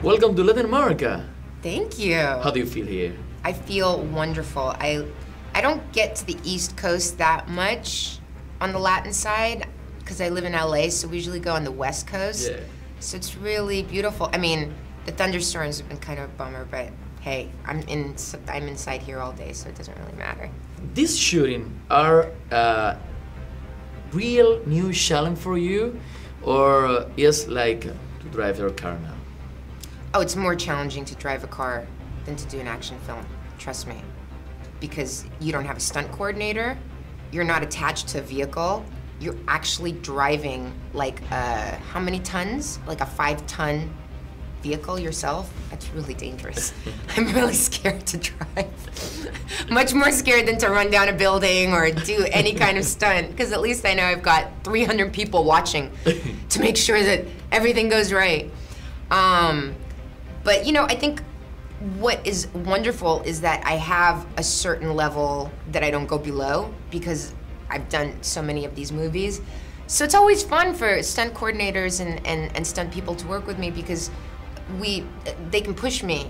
Welcome to Latin America. Thank you. How do you feel here? I feel wonderful. I don't get to the East Coast that much on the Latin side because I live in LA, so we usually go on the West Coast. Yeah. So it's really beautiful. I mean, the thunderstorms have been kind of a bummer, but hey, I'm inside here all day, so it doesn't really matter. This shooting are real new challenge for you, or is like to drive your car now? Oh, it's more challenging to drive a car than to do an action film, trust me. Because you don't have a stunt coordinator, you're not attached to a vehicle, you're actually driving like how many tons? Like a 5-ton vehicle yourself. That's really dangerous. I'm really scared to drive. Much more scared than to run down a building or do any kind of stunt, because at least I know I've got 300 people watching to make sure that everything goes right. But you know, I think what is wonderful is that I have a certain level that I don't go below because I've done so many of these movies. So it's always fun for stunt coordinators and stunt people to work with me because they can push me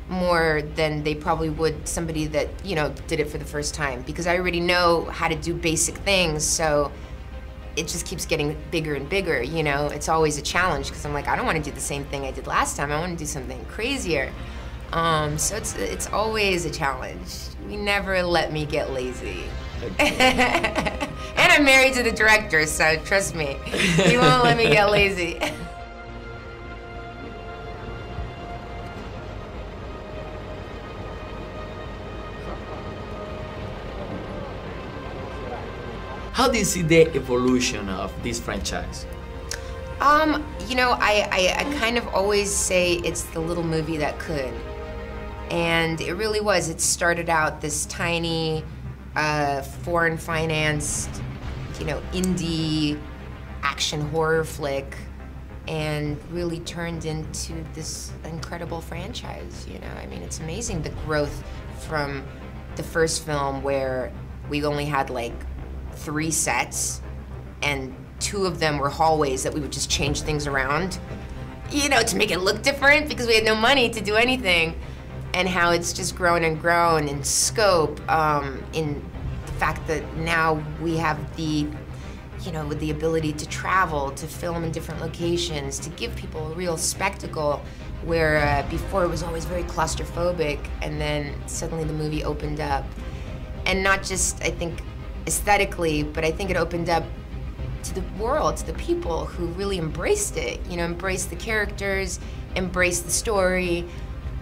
more than they probably would somebody that, you know, did it for the first time, because I already know how to do basic things, so it just keeps getting bigger and bigger, you know? It's always a challenge, because I'm like, I don't want to do the same thing I did last time, I want to do something crazier. So it's always a challenge. We never let me get lazy. Okay. And I'm married to the director, so trust me, he won't let me get lazy. How do you see the evolution of this franchise? You know, I kind of always say it's the little movie that could. And it really was. It started out this tiny, foreign-financed, you know, indie action horror flick, and really turned into this incredible franchise, you know? I mean, it's amazing the growth from the first film where we only had like 3 sets, and 2 of them were hallways that we would just change things around, you know, to make it look different because we had no money to do anything, and how it's just grown and grown in scope, in the fact that now we have the, you know, with the ability to travel, to film in different locations, to give people a real spectacle, where before it was always very claustrophobic, and then suddenly the movie opened up. And not just, I think, aesthetically, but I think it opened up to the world, to the people who really embraced it. You know, embraced the characters, embraced the story,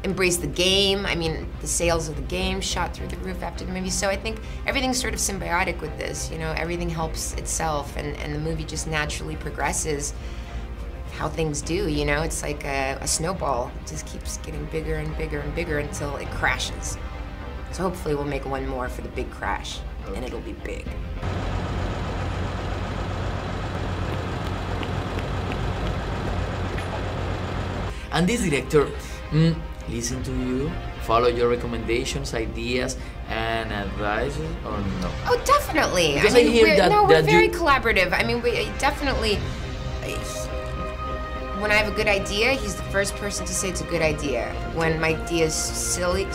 embraced the game. I mean, the sales of the game shot through the roof after the movie. So I think everything's sort of symbiotic with this, you know, everything helps itself, and the movie just naturally progresses how things do, you know? It's like a snowball. It just keeps getting bigger and bigger and bigger until it crashes. So hopefully we'll make one more for the big crash. And it'll be big. And this director listen to you, follow your recommendations, ideas, and advice, or no? Oh, definitely. Because I mean, we're very you... collaborative. I mean, we definitely. When I have a good idea, he's the first person to say it's a good idea. When my idea is silly.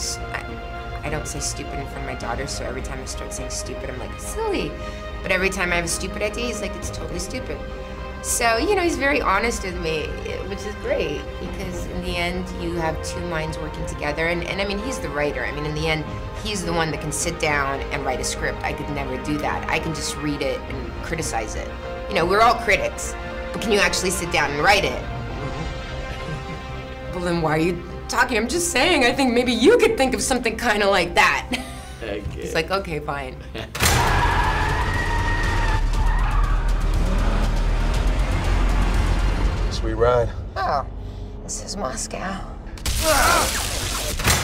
I don't say stupid in front of my daughter, so every time I start saying stupid, I'm like, silly. But every time I have a stupid idea, he's like, it's totally stupid. So, you know, he's very honest with me, which is great, because in the end, you have 2 minds working together. And I mean, he's the writer. I mean, in the end, he's the one that can sit down and write a script. I could never do that. I can just read it and criticize it. You know, we're all critics, but can you actually sit down and write it? Well, then why are you talking? I'm just saying, I think maybe you could think of something kind of like that. Okay. It's like, okay, fine. Sweet ride. Oh, this is Moscow.